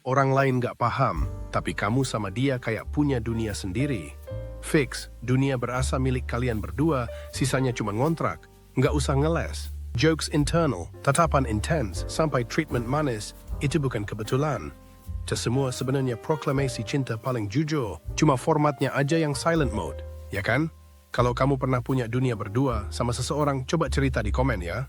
Orang lain nggak paham, tapi kamu sama dia kayak punya dunia sendiri. Fix, dunia berasa milik kalian berdua, sisanya cuma ngontrak. Nggak usah ngeles. Jokes internal, tatapan intens, sampai treatment manis, itu bukan kebetulan. Itu semua sebenarnya proklamasi cinta paling jujur, cuma formatnya aja yang silent mode, ya kan? Kalau kamu pernah punya dunia berdua sama seseorang, coba cerita di komen ya.